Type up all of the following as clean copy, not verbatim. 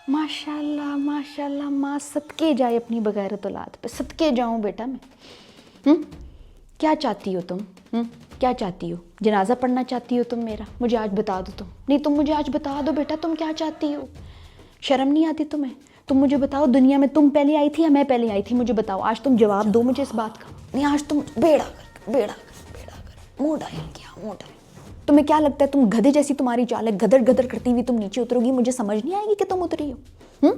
माशाल्लाह माशाल्लाह, माँ सदके जाए अपनी बगैरत औलाद पे, सदके जाऊँ बेटा मैं। क्या चाहती हो तुम? क्या चाहती हो? जनाजा पढ़ना चाहती हो तुम मेरा? मुझे आज बता दो तुम। नहीं, तुम मुझे आज बता दो बेटा, तुम क्या चाहती हो? शर्म नहीं आती तुम्हें? तुम मुझे बताओ, दुनिया में तुम पहले आई थी या मैं पहले आई थी? मुझे बताओ, आज तुम जवाब दो मुझे इस बात का। नहीं, आज तुम बेड़ा कर मुँह डायल किया, मुँह डायल। तुम्हें क्या लगता है तुम गधे जैसी तुम्हारी चाल है, गदर गदर करती हुई तुम नीचे उतरोगी, मुझे समझ नहीं आएगी कि तुम उतरी हो?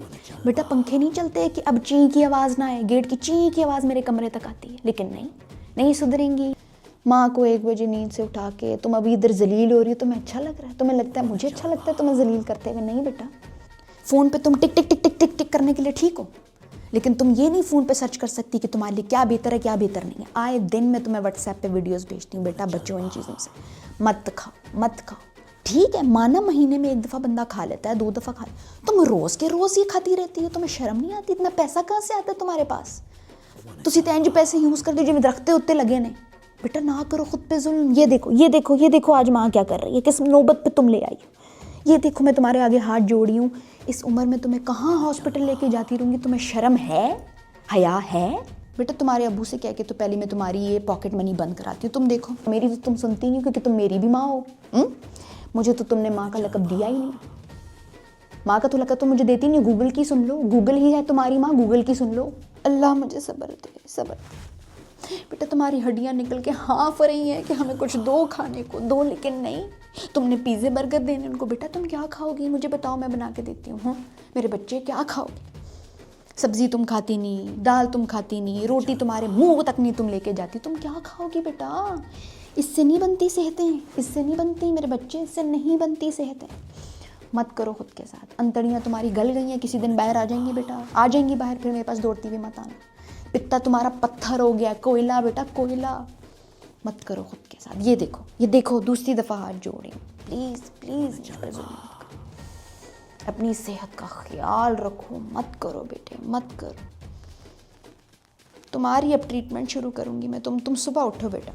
बेटा पंखे नहीं चलते कि अब ची की आवाज़ ना आए, गेट की ची की आवाज़ मेरे कमरे तक आती है, लेकिन नहीं सुधरेंगी। माँ को 1 बजे नींद से उठा के तुम अभी इधर जलील हो रही हो, तुम्हें अच्छा लग रहा है? तुम्हें लगता है मुझे अच्छा लगता है तुम्हें जलील करते हुए? नहीं बेटा, फ़ोन पे तुम टिक टिक टिक टिक टिक टिक करने के लिए ठीक हो, लेकिन तुम ये नहीं फ़ोन पे सर्च कर सकती कि तुम्हारे लिए क्या बेहतर है क्या बेहतर नहीं है। आए दिन मैं तुम्हें व्हाट्सएप पे वीडियोस भेजती हूँ, बेटा बचो इन चीज़ों से, मत खाओ। ठीक है, माना महीने में 1 दफ़ा बंदा खा लेता है, 2 दफ़ा खा लेता, तुम रोज़ के रोज़ ये खाती रहती हो, तुम्हें शर्म नहीं आती? इतना पैसा कहाँ से आता है तुम्हारे पास? तुसी तो इंज पैसे यूज़ कर दो जिवें दरख्ते उत्ते लगे ने। बेटा ना करो खुद पे जुल्म। ये देखो आज माँ क्या कर रही है, किस नौबत पे तुम ले आई हो। ये देखो मैं तुम्हारे आगे हाथ जोड़ी हूँ, इस उम्र में तुम्हें कहाँ हॉस्पिटल लेके जाती रहूँगी? तुम्हें शर्म है, हया है? बेटा तुम्हारे अब्बू से कह के तो पहले मैं तुम्हारी ये पॉकेट मनी बंद कराती हूँ। तुम देखो, मेरी तो तुम सुनती नहीं, क्योंकि तुम मेरी भी माँ हो। मुझे तो तुमने माँ का लक़ब दिया ही नहीं। माँ का तो लक़ब तो मुझे देती नहीं, गूगल की सुन लो, गूगल ही है तुम्हारी माँ, गूगल की सुन लो। अल्लाह मुझे सब्र दे, सब्र दे। बेटा तुम्हारी हड्डियाँ निकल के हाँफ रही हैं कि हमें कुछ दो खाने को दो, लेकिन नहीं, तुमने पिज़्ज़े बर्गर देने उनको। बेटा तुम क्या खाओगी मुझे बताओ, मैं बना के देती हूँ। मेरे बच्चे क्या खाओगे? सब्ज़ी तुम खाती नहीं, दाल तुम खाती नहीं, रोटी तुम्हारे मुंह तक नहीं तुम लेके जाती, तुम क्या खाओगी बेटा? इससे नहीं बनती सेहतें, इससे नहीं बनती मेरे बच्चे, इससे नहीं बनती सेहतें। मत करो खुद के साथ। अंतड़ियाँ तुम्हारी गल गई हैं, किसी दिन बाहर आ जाएंगी बेटा, आ जाएंगी बाहर, फिर मेरे पास दौड़ती भी मत आना। पित्ता तुम्हारा पत्थर हो गया, कोयला बेटा कोयला। मत करो खुद के साथ। ये देखो दूसरी दफ़ा हाथ जोड़ी, प्लीज़ अपनी सेहत का ख्याल रखो, मत करो बेटे, मत करो। तुम्हारी अब ट्रीटमेंट शुरू करूँगी मैं। तुम सुबह उठो बेटा,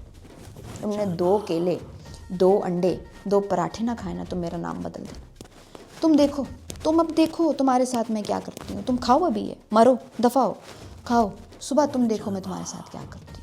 तुमने 2 केले, 2 अंडे, 2 पराठे ना खाए ना, तुम मेरा नाम बदल देना। तुम अब देखो तुम्हारे साथ मैं क्या करती हूँ। तुम खाओ अभी, ये मरो, दफ़ा हो, खाओ। सुबह तुम देखो मैं तुम्हारे साथ क्या करती हूँ।